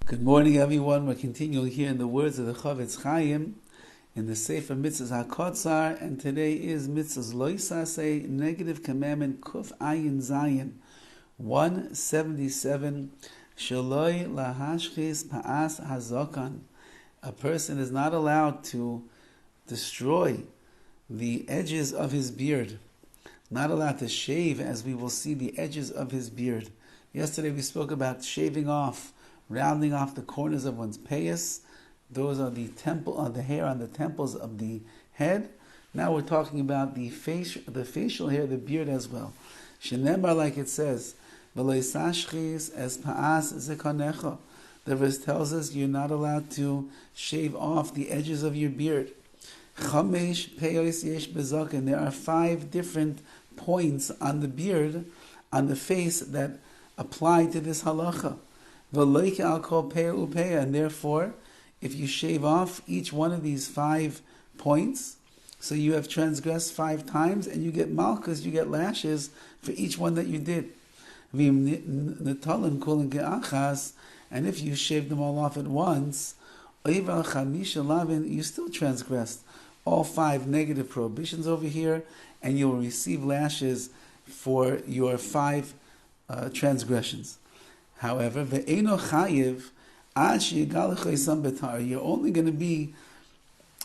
Good morning, everyone. We're continuing here in the words of the Horowitz in the Sefer Mitzvah HaKotzar, and today is Mitzvah's Loisase, negative commandment, Kuf Ayin Zayin, 177, Shaloi Lahashchis Pa'as Hazokan. A person is not allowed to destroy the edges of his beard, not allowed to shave, as we will see, the edges of his beard. Yesterday we spoke about shaving off, rounding off the corners of one's payas. Those are the hair on the temples of the head. Now we're talking about the facial hair, the beard as well. Shenemar, like it says, V'loisashchis es pa'as zekanecha. The verse tells us you're not allowed to shave off the edges of your beard. Chamesh peyos yesh bezaken. There are 5 different points on the beard, on the face, that apply to this halacha. And therefore, if you shave off each one of these 5 points, so you have transgressed 5 times, and you get malchus, you get lashes for each one that you did. And if you shave them all off at once, you still transgressed all 5 negative prohibitions over here, and you will receive lashes for your 5 transgressions. However, ve'eno chayiv ad sheyigalech isam betar. You're only going to be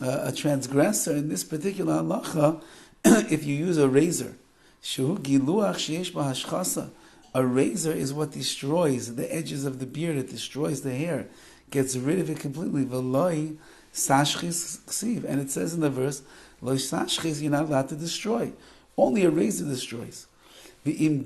a transgressor in this particular halacha if you use a razor. Shehu giluach sheyesh b'hashchasa. A razor is what destroys the edges of the beard. It destroys the hair, gets rid of it completely. V'loi sashchis ksiv. And it says in the verse, lo sashchis, you're not allowed to destroy. Only a razor destroys. However,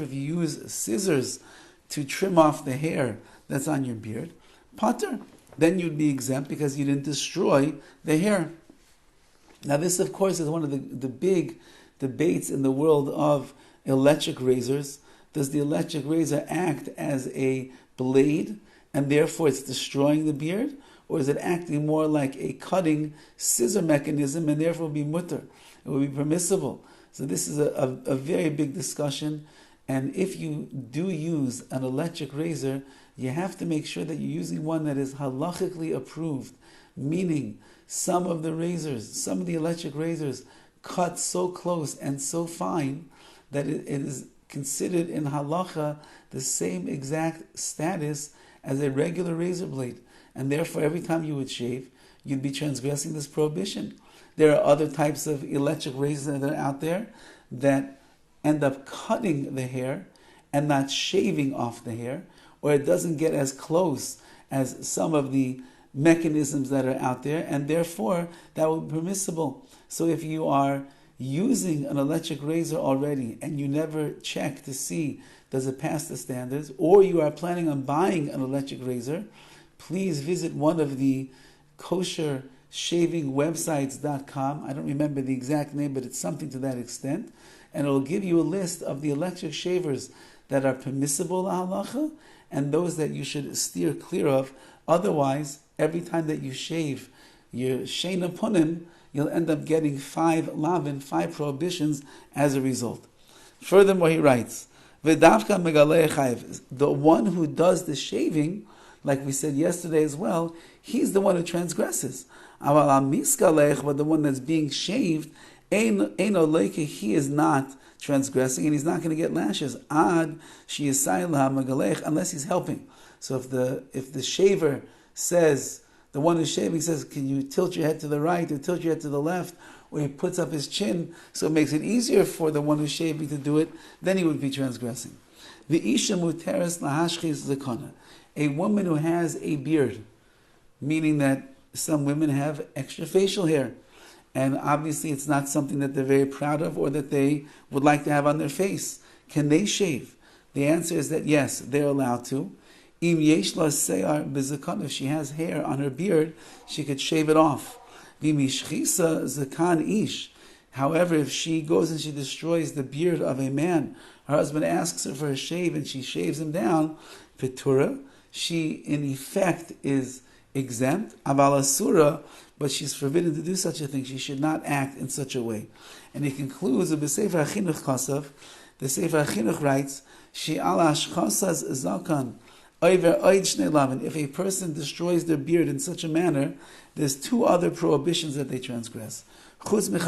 if you use scissors to trim off the hair that's on your beard, pater, then you'd be exempt because you didn't destroy the hair. Now this, of course, is one of the big debates in the world of electric razors. Does the electric razor act as a blade and therefore it's destroying the beard? Or is it acting more like a cutting scissor mechanism and therefore be mutter? It would be permissible. So this is a very big discussion, and if you do use an electric razor, you have to make sure that you're using one that is halachically approved, meaning some of the electric razors cut so close and so fine that it is considered in halacha the same exact status as a regular razor blade, and therefore every time you would shave, you'd be transgressing this prohibition. There are other types of electric razors that are out there that end up cutting the hair and not shaving off the hair, or it doesn't get as close as some of the mechanisms that are out there, and therefore that would be permissible. So if you are using an electric razor already and you never check to see does it pass the standards, or you are planning on buying an electric razor, please visit one of the kosher shaving websites.com. I don't remember the exact name, but it's something to that extent. And it will give you a list of the electric shavers that are permissible halacha and those that you should steer clear of. Otherwise, every time that you shave your sheina punim, you'll end up getting 5 lavin, 5 prohibitions as a result. Furthermore, he writes, V'davka megalei chayiv. The one who does the shaving, like we said yesterday as well, he's the one who transgresses. But the one that's being shaved, he is not transgressing, and he's not going to get lashes. Unless he's helping. So if the shaver says, the one who's shaving says, can you tilt your head to the right or tilt your head to the left, or he puts up his chin, so it makes it easier for the one who's shaving to do it, then he would be transgressing. A woman who has a beard, meaning that some women have extra facial hair, and obviously it's not something that they're very proud of or that they would like to have on their face. Can they shave? The answer is that yes, they're allowed to. If she has hair on her beard, she could shave it off. However, if she goes and she destroys the beard of a man, her husband asks her for a shave and she shaves him down, Petura, she in effect is exempt, aval asura, but she's forbidden to do such a thing. She should not act in such a way. And he concludes with the Sefer Chinuch Kasav. The Sefer Chinuch writes, "She ala ashchasas zakan If a person destroys their beard in such a manner, there's two other prohibitions that they transgress. Besides the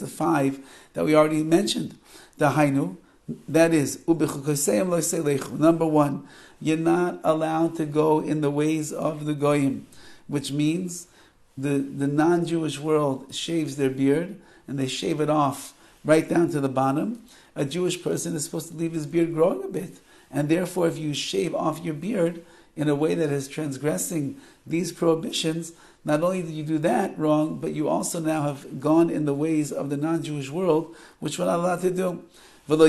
5 that we already mentioned. That is, number 1, you're not allowed to go in the ways of the goyim, which means the non-Jewish world shaves their beard, and they shave it off right down to the bottom. A Jewish person is supposed to leave his beard growing a bit, and therefore if you shave off your beard in a way that is transgressing these prohibitions, not only did you do that wrong, but you also now have gone in the ways of the non-Jewish world, which we're not allowed to do. And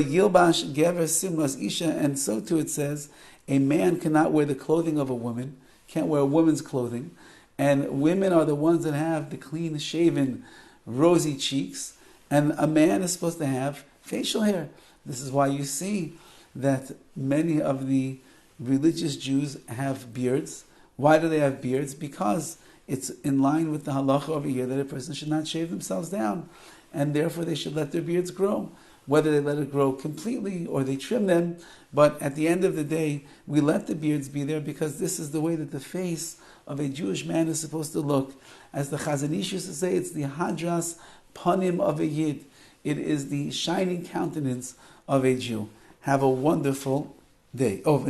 so too it says, a man cannot wear the clothing of a woman, can't wear a woman's clothing, and women are the ones that have the clean-shaven, rosy cheeks, and a man is supposed to have facial hair. This is why you see that many of the religious Jews have beards. Why do they have beards? Because it's in line with the halacha over here that a person should not shave themselves down, and therefore they should let their beards grow. Whether they let it grow completely or they trim them, but at the end of the day, we let the beards be there because this is the way that the face of a Jewish man is supposed to look. As the Chazon Ish used to say, it's the hadras panim of a Yid. It is the shining countenance of a Jew. Have a wonderful day. This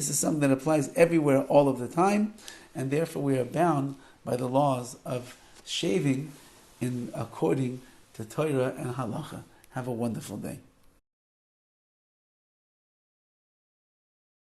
is something that applies everywhere, all of the time, and therefore we are bound by the laws of shaving according to Torah and Halacha. Have a wonderful day.